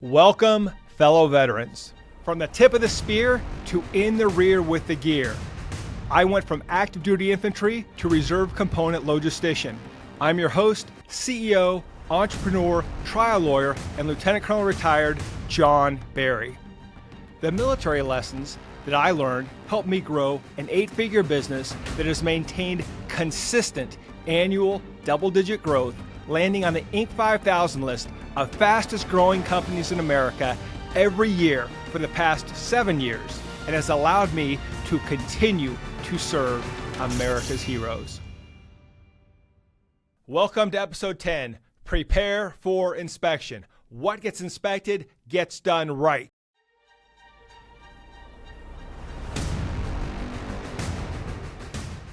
Welcome, fellow veterans. From the tip of the spear to in the rear with the gear. I went from active duty infantry to reserve component logistician. I'm your host, CEO, entrepreneur, trial lawyer, and Lieutenant Colonel retired John Barry. The military lessons that I learned helped me grow an 8-figure business that has maintained consistent annual double-digit growth, landing on the Inc. 5000 list of fastest growing companies in America every year for the past 7 years, and has allowed me to continue to serve America's heroes. Welcome to episode 10, Prepare for Inspection. What gets inspected gets done right.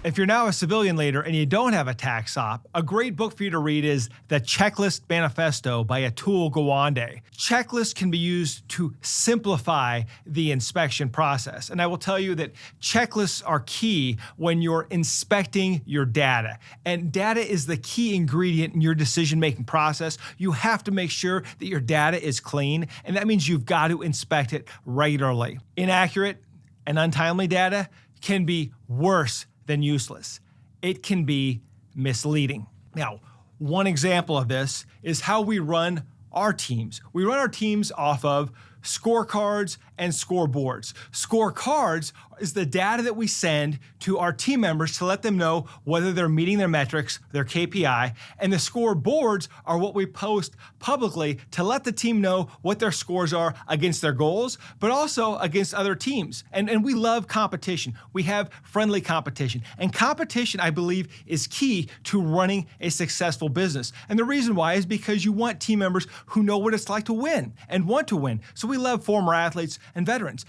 If you're now a civilian leader and you don't have a tax op, a great book for you to read is The Checklist Manifesto by Atul Gawande. Checklists can be used to simplify the inspection process. And I will tell you that checklists are key when you're inspecting your data. And data is the key ingredient in your decision-making process. You have to make sure that your data is clean, and that means you've got to inspect it regularly. Inaccurate and untimely data can be worse than useless. It can be misleading. Now, one example of this is how we run our teams. We run our teams off of scorecards and scoreboards. Scorecards is the data that we send to our team members to let them know whether they're meeting their metrics, their KPI, and the scoreboards are what we post publicly to let the team know what their scores are against their goals, but also against other teams. And we love competition. We have friendly competition. And competition, I believe, is key to running a successful business. And the reason why is because you want team members who know what it's like to win and want to win. So we love former athletes and veterans.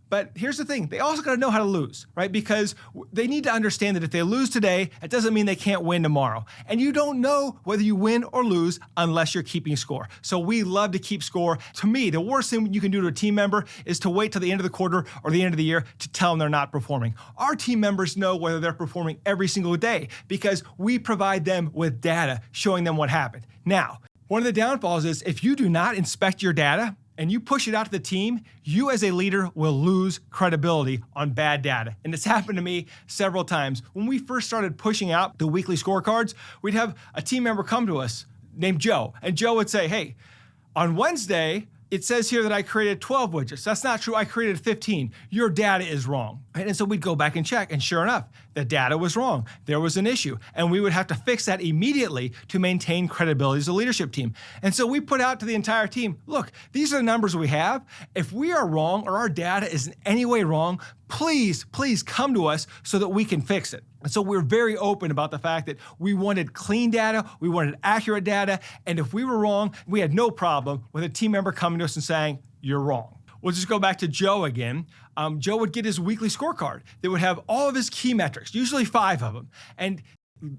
But here's the thing, they also gotta know how to lose, right? Because they need to understand that if they lose today, it doesn't mean they can't win tomorrow. And you don't know whether you win or lose unless you're keeping score. So we love to keep score. To me, the worst thing you can do to a team member is to wait till the end of the quarter or the end of the year to tell them they're not performing. Our team members know whether they're performing every single day because we provide them with data showing them what happened. Now, one of the downfalls is if you do not inspect your data, and you push it out to the team, you as a leader will lose credibility on bad data. And it's happened to me several times. When we first started pushing out the weekly scorecards, we'd have a team member come to us named Joe. And Joe would say, hey, on Wednesday, it says here that I created 12 widgets. That's not true, I created 15. Your data is wrong. And so we'd go back and check, and sure enough, the data was wrong. There was an issue, and we would have to fix that immediately to maintain credibility as a leadership team. And so we put out to the entire team, look, these are the numbers we have. If we are wrong or our data is in any way wrong, please come to us so that we can fix it. And so we're very open about the fact that we wanted clean data, we wanted accurate data, and if we were wrong, we had no problem with a team member coming to us and saying, you're wrong. We'll just go back to Joe again. Joe would get his weekly scorecard that would have all of his key metrics, usually 5 of them, and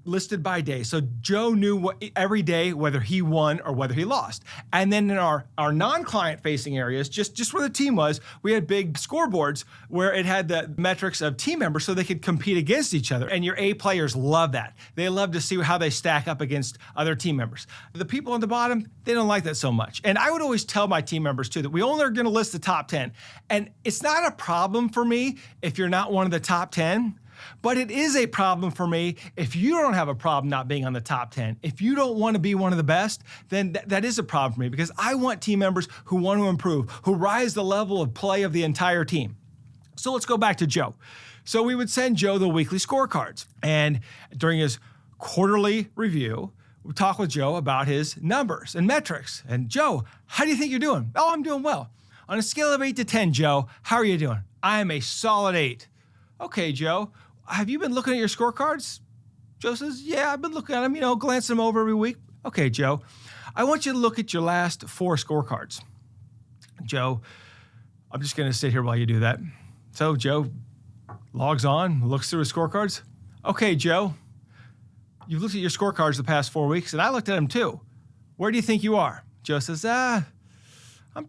listed by day. So Joe knew every day whether he won or whether he lost. And then in our non-client facing areas, just where the team was, we had big scoreboards where it had the metrics of team members so they could compete against each other. And your A players love that. They love to see how they stack up against other team members. The people on the bottom, they don't like that so much. And I would always tell my team members too that we only are gonna list the top 10. And it's not a problem for me if you're not one of the top 10. But it is a problem for me if you don't have a problem not being on the top 10. If you don't want to be one of the best, then that is a problem for me because I want team members who want to improve, who rise the level of play of the entire team. So let's go back to Joe. So we would send Joe the weekly scorecards. And during his quarterly review, we talk with Joe about his numbers and metrics. And Joe, how do you think you're doing? Oh, I'm doing well. On a scale of 8 to 10, Joe, how are you doing? I am a solid 8. Okay, Joe. Have you been looking at your scorecards? Joe says, yeah, I've been looking at them, glancing them over every week. Okay, Joe, I want you to look at your last 4 scorecards. Joe, I'm just gonna sit here while you do that. So Joe logs on, looks through his scorecards. Okay, Joe, you've looked at your scorecards the past 4 weeks, and I looked at them too. Where do you think you are? Joe says, I'm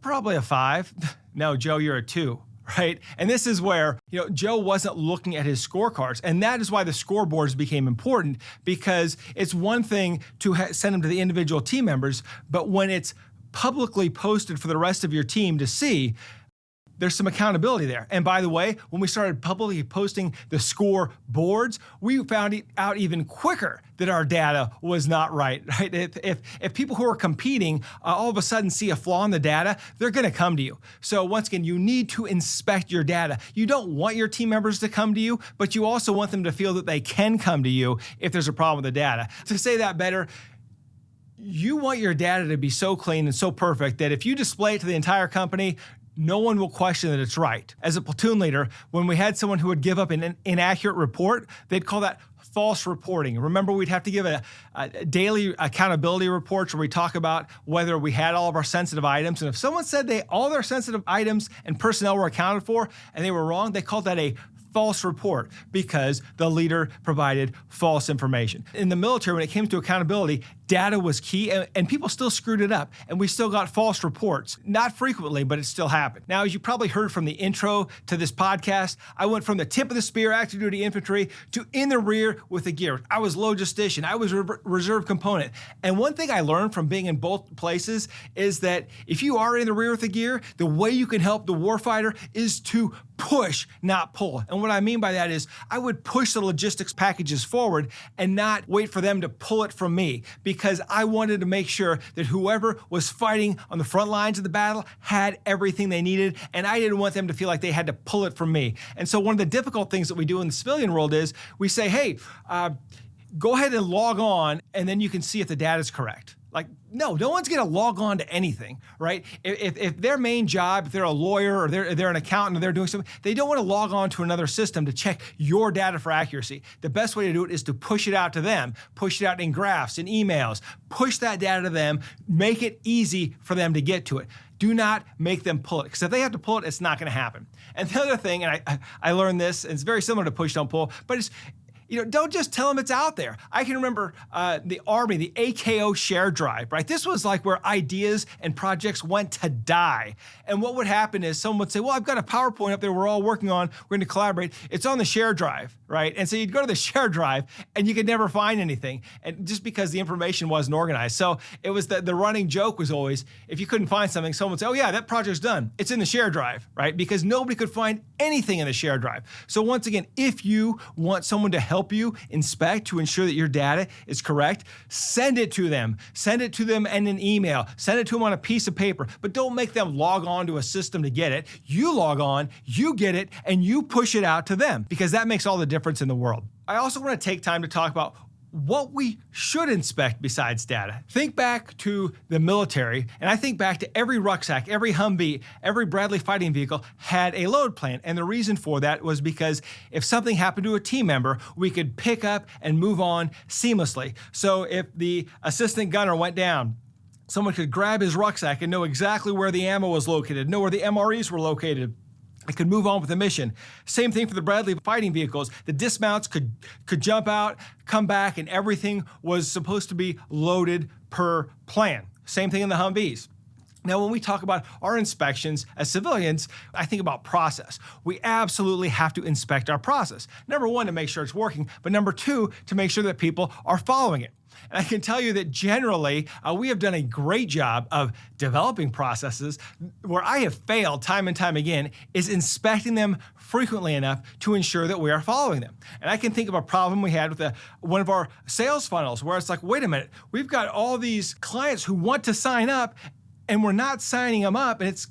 probably a 5. No, Joe, you're a 2. Right? And this is where, Joe wasn't looking at his scorecards. And that is why the scoreboards became important, because it's one thing to send them to the individual team members, but when it's publicly posted for the rest of your team to see, there's some accountability there. And by the way, when we started publicly posting the score boards, we found out even quicker that our data was not right? If people who are competing all of a sudden see a flaw in the data, they're gonna come to you. So once again, you need to inspect your data. You don't want your team members to come to you, but you also want them to feel that they can come to you if there's a problem with the data. To say that better, you want your data to be so clean and so perfect that if you display it to the entire company, no one will question that it's right. As a platoon leader, when we had someone who would give up an inaccurate report, they'd call that false reporting. Remember, we'd have to give a daily accountability reports where we talk about whether we had all of our sensitive items. And if someone said all their sensitive items and personnel were accounted for and they were wrong, they called that a false report because the leader provided false information. In the military, when it came to accountability, data was key, and people still screwed it up, and we still got false reports. Not frequently, but it still happened. Now, as you probably heard from the intro to this podcast, I went from the tip of the spear, active duty infantry, to in the rear with the gear. I was logistician, I was reserve component. And one thing I learned from being in both places is that if you are in the rear with the gear, the way you can help the warfighter is to push, not pull. And what I mean by that is I would push the logistics packages forward and not wait for them to pull it from me, because I wanted to make sure that whoever was fighting on the front lines of the battle had everything they needed, and I didn't want them to feel like they had to pull it from me. And so one of the difficult things that we do in the civilian world is we say, hey, go ahead and log on, and then you can see if the data is correct. Like, no one's gonna log on to anything, right? If their main job, if they're a lawyer or they're an accountant or they're doing something, they don't wanna log on to another system to check your data for accuracy. The best way to do it is to push it out to them, push it out in graphs, in emails, push that data to them, make it easy for them to get to it. Do not make them pull it, because if they have to pull it, it's not gonna happen. And the other thing, and I learned this, and it's very similar to push, don't pull, but it's, don't just tell them it's out there. I can remember the Army, the AKO share drive, right? This was like where ideas and projects went to die. And what would happen is someone would say, well, I've got a PowerPoint up there we're all working on, we're gonna collaborate. It's on the share drive, right? And so you'd go to the share drive and you could never find anything, and just because the information wasn't organized. So it was the running joke was always, if you couldn't find something, someone would say, oh yeah, that project's done. It's in the share drive, right? Because nobody could find anything in the share drive. So once again, if you want someone to help you inspect to ensure that your data is correct, send it to them. Send it to them in an email. Send it to them on a piece of paper, but don't make them log on to a system to get it. You log on, you get it, and you push it out to them, because that makes all the difference in the world. I also want to take time to talk about what we should inspect besides data. Think back to the military, and I think back to every rucksack, every Humvee, every Bradley fighting vehicle had a load plan. And the reason for that was because if something happened to a team member, we could pick up and move on seamlessly. So if the assistant gunner went down, someone could grab his rucksack and know exactly where the ammo was located, know where the MREs were located. I could move on with the mission. Same thing for the Bradley fighting vehicles. The dismounts could jump out, come back, and everything was supposed to be loaded per plan. Same thing in the Humvees. Now, when we talk about our inspections as civilians, I think about process. We absolutely have to inspect our process. Number one, to make sure it's working, but number two, to make sure that people are following it. And I can tell you that generally, we have done a great job of developing processes. Where I have failed time and time again is inspecting them frequently enough to ensure that we are following them. And I can think of a problem we had with one of our sales funnels where it's like, wait a minute, we've got all these clients who want to sign up and we're not signing them up, and it's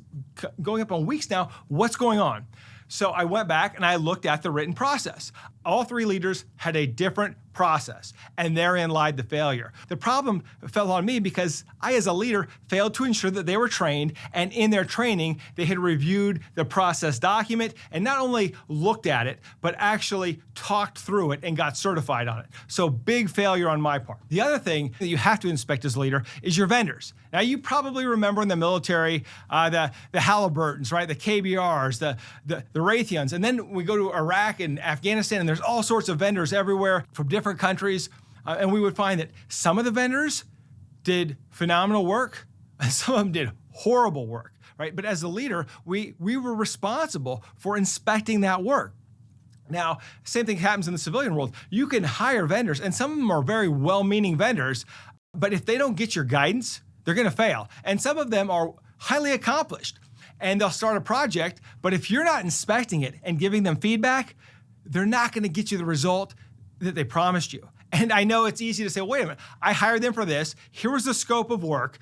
going up on weeks now. What's going on? So I went back and I looked at the written process. All three leaders had a different process, and therein lied the failure. The problem fell on me because I, as a leader, failed to ensure that they were trained, and in their training, they had reviewed the process document and not only looked at it, but actually talked through it and got certified on it. So big failure on my part. The other thing that you have to inspect as a leader is your vendors. Now, you probably remember in the military, the Halliburtons, right? The KBRs, the Raytheons, and then we go to Iraq and Afghanistan, and there's all sorts of vendors everywhere from different countries, and we would find that some of the vendors did phenomenal work, and some of them did horrible work, right? But as a leader, we were responsible for inspecting that work. Now, same thing happens in the civilian world. You can hire vendors, and some of them are very well-meaning vendors, but if they don't get your guidance, they're going to fail. And some of them are highly accomplished and they'll start a project, but if you're not inspecting it and giving them feedback, they're not going to get you the result that they promised you. And I know it's easy to say, wait a minute, I hired them for this. Here was the scope of work.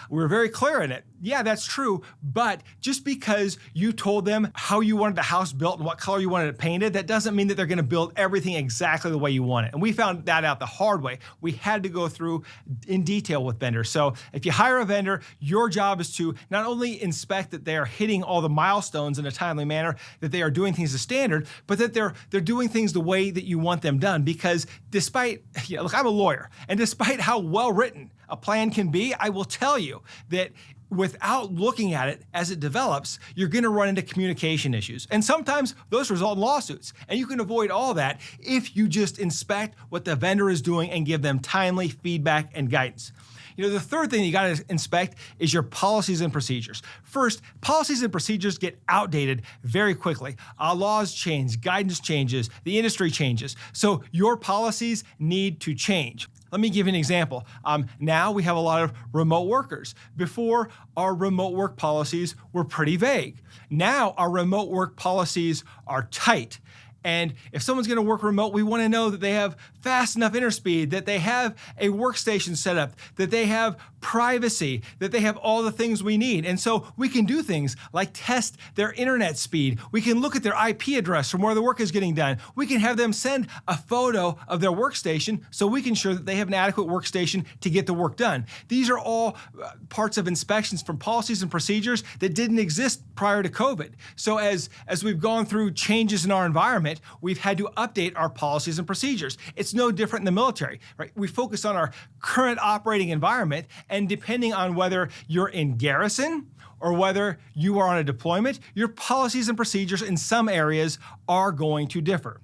We were very clear in it. Yeah, that's true. But just because you told them how you wanted the house built and what color you wanted it painted, that doesn't mean that they're going to build everything exactly the way you want it. And we found that out the hard way. We had to go through in detail with vendors. So if you hire a vendor, your job is to not only inspect that they are hitting all the milestones in a timely manner, that they are doing things to standard, but that they're doing things the way that you want them done. Because look, I'm a lawyer, and despite how well written a plan can be, I will tell you that without looking at it as it develops, you're going to run into communication issues. And sometimes those result in lawsuits. And you can avoid all that if you just inspect what the vendor is doing and give them timely feedback and guidance. The third thing you got to inspect is your policies and procedures. First, policies and procedures get outdated very quickly. Laws change, guidance changes, the industry changes. So your policies need to change. Let me give you an example. Now we have a lot of remote workers. Before, our remote work policies were pretty vague. Now our remote work policies are tight. And if someone's going to work remote, we want to know that they have fast enough interspeed, that they have a workstation set up, that they have privacy, that they have all the things we need. And so we can do things like test their internet speed. We can look at their IP address from where the work is getting done. We can have them send a photo of their workstation so we can ensure that they have an adequate workstation to get the work done. These are all parts of inspections from policies and procedures that didn't exist prior to COVID. So as we've gone through changes in our environment, we've had to update our policies and procedures. It's no different in the military, right? We focus on our current operating environment, and depending on whether you're in garrison or whether you are on a deployment, your policies and procedures in some areas are going to differ.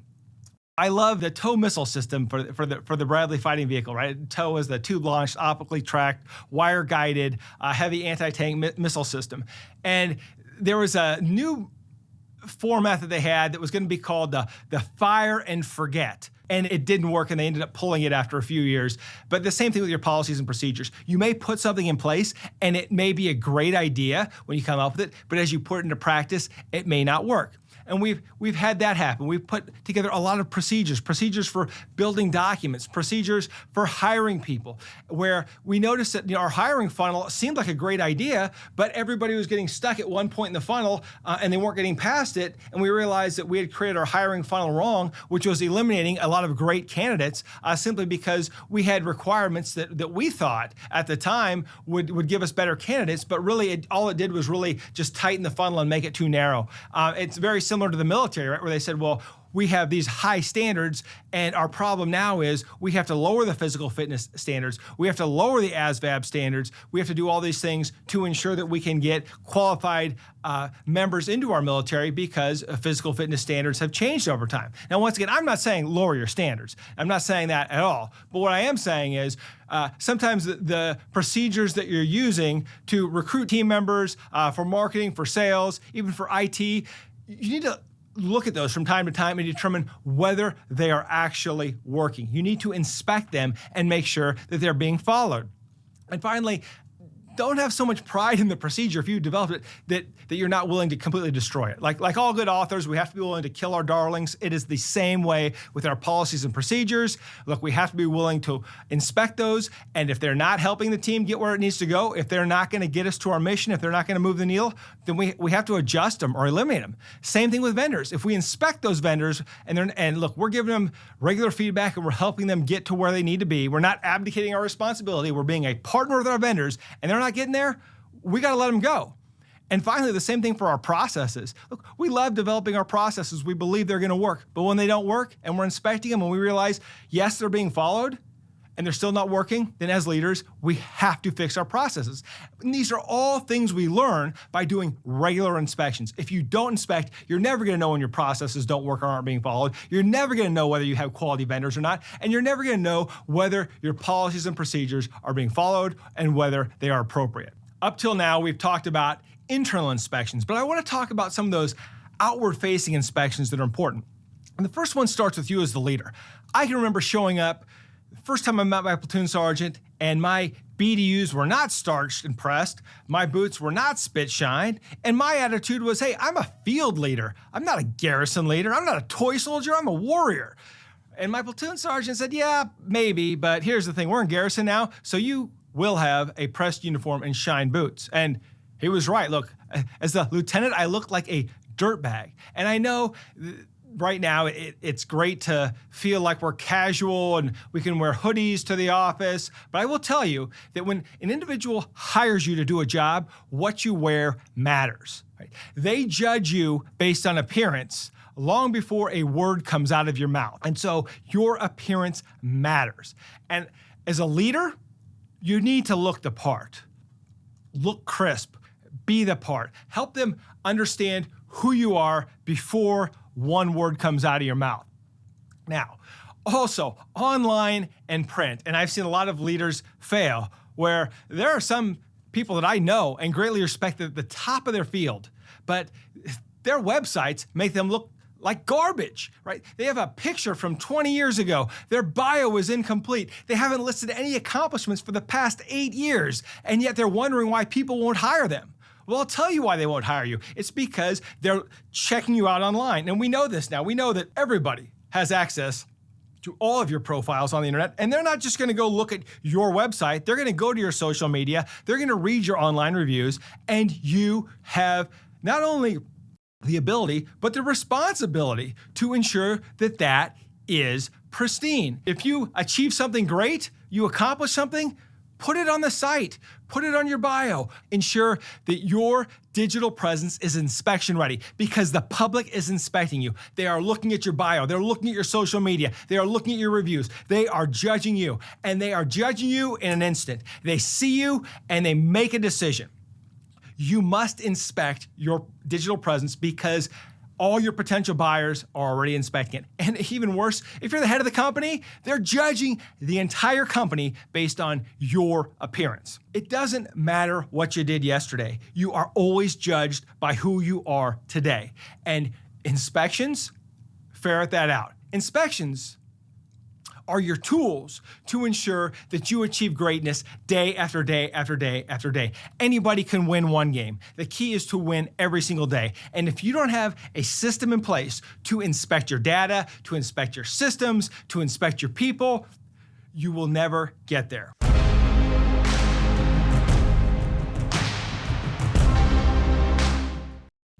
I love the TOW missile system for the Bradley fighting vehicle, right? TOW is the tube-launched, optically tracked, wire-guided, heavy anti-tank missile system. And there was a new format that they had that was going to be called the fire and forget. And it didn't work, and they ended up pulling it after a few years. But the same thing with your policies and procedures. You may put something in place, and it may be a great idea when you come up with it, but as you put it into practice, it may not work. And we've had that happen. We've put together a lot of procedures for building documents, procedures for hiring people, where we noticed that our hiring funnel seemed like a great idea, but everybody was getting stuck at one point in the funnel and they weren't getting past it. And we realized that we had created our hiring funnel wrong, which was eliminating a lot of great candidates simply because we had requirements that we thought at the time would give us better candidates, but really all it did was really just tighten the funnel and make it too narrow. It's very similar to the military, right? Where they said, well, we have these high standards, and our problem now is we have to lower the physical fitness standards. We have to lower the ASVAB standards. We have to do all these things to ensure that we can get qualified members into our military because physical fitness standards have changed over time. Now, once again, I'm not saying lower your standards. I'm not saying that at all. But what I am saying is sometimes the procedures that you're using to recruit team members, for marketing, for sales, even for IT, you need to look at those from time to time and determine whether they are actually working. You need to inspect them and make sure that they're being followed. And finally, don't have so much pride in the procedure if you developed it that you're not willing to completely destroy it. Like all good authors, we have to be willing to kill our darlings. It is the same way with our policies and procedures. Look, we have to be willing to inspect those, and if they're not helping the team get where it needs to go, if they're not going to get us to our mission, if they're not going to move the needle, then we have to adjust them or eliminate them. Same thing with vendors. If we inspect those vendors and look, we're giving them regular feedback and we're helping them get to where they need to be, we're not abdicating our responsibility, we're being a partner with our vendors, and they're not getting there, we got to let them go. And finally, the same thing for our processes. Look, we love developing our processes. We believe they're going to work. But when they don't work and we're inspecting them and we realize, yes, they're being followed and they're still not working, then as leaders, we have to fix our processes. And these are all things we learn by doing regular inspections. If you don't inspect, you're never going to know when your processes don't work or aren't being followed. You're never going to know whether you have quality vendors or not. And you're never going to know whether your policies and procedures are being followed and whether they are appropriate. Up till now, we've talked about internal inspections, but I want to talk about some of those outward-facing inspections that are important. And the first one starts with you as the leader. I can remember showing up, the first time I met my platoon sergeant, and my BDUs were not starched and pressed, my boots were not spit shined, and my attitude was, hey, I'm a field leader. I'm not a garrison leader. I'm not a toy soldier. I'm a warrior. And my platoon sergeant said, yeah, maybe, but here's the thing. We're in garrison now, so you will have a pressed uniform and shined boots. And he was right. Look, as the lieutenant, I looked like a dirtbag. And I know right now it's great to feel like we're casual and we can wear hoodies to the office, but I will tell you that when an individual hires you to do a job, what you wear matters. Right? They judge you based on appearance long before a word comes out of your mouth. And so your appearance matters. And as a leader, you need to look the part, look crisp, be the part, help them understand who you are before one word comes out of your mouth. Now, also online and print, and I've seen a lot of leaders fail where there are some people that I know and greatly respect at the top of their field, but their websites make them look like garbage, right? They have a picture from 20 years ago. Their bio is incomplete. They haven't listed any accomplishments for the past 8 years, and yet they're wondering why people won't hire them. Well, I'll tell you why they won't hire you. It's because they're checking you out online. And we know this now. We know that everybody has access to all of your profiles on the internet, and they're not just gonna go look at your website. They're gonna go to your social media. They're gonna read your online reviews, and you have not only the ability, but the responsibility to ensure that that is pristine. If you achieve something great, you accomplish something, put it on the site, put it on your bio. Ensure that your digital presence is inspection ready because the public is inspecting you. They are looking at your bio, they're looking at your social media, they are looking at your reviews, they are judging you, and they are judging you in an instant. They see you and they make a decision. You must inspect your digital presence because all your potential buyers are already inspecting it. And even worse, if you're the head of the company, they're judging the entire company based on your appearance. It doesn't matter what you did yesterday. You are always judged by who you are today. And inspections ferret that out. Inspections are your tools to ensure that you achieve greatness day after day after day after day. Anybody can win one game. The key is to win every single day. And if you don't have a system in place to inspect your data, to inspect your systems, to inspect your people, you will never get there.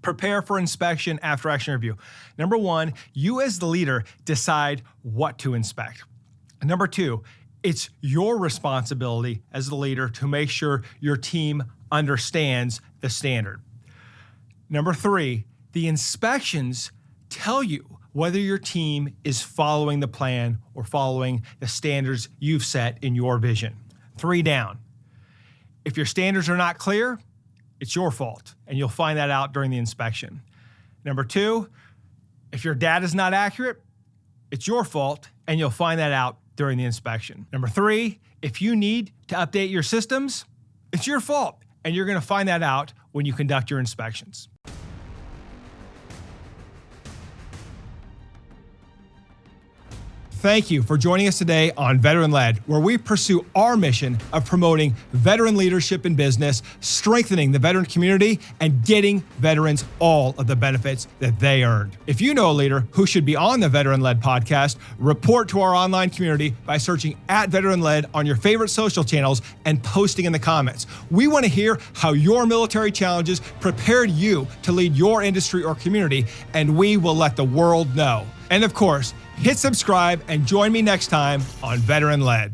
Prepare for inspection after action review. Number one, you as the leader decide what to inspect. Number two, it's your responsibility as the leader to make sure your team understands the standard. Number three, the inspections tell you whether your team is following the plan or following the standards you've set in your vision. 3 down. If your standards are not clear, it's your fault, and you'll find that out during the inspection. Number 2, if your data is not accurate, it's your fault, and you'll find that out during the inspection. Number 3, if you need to update your systems, it's your fault, and you're gonna find that out when you conduct your inspections. Thank you for joining us today on Veteran Led, where we pursue our mission of promoting veteran leadership in business, strengthening the veteran community, and getting veterans all of the benefits that they earned. If you know a leader who should be on the Veteran Led podcast, report to our online community by searching @VeteranLed on your favorite social channels and posting in the comments. We want to hear how your military challenges prepared you to lead your industry or community, and we will let the world know. And of course, hit subscribe and join me next time on Veteran Led.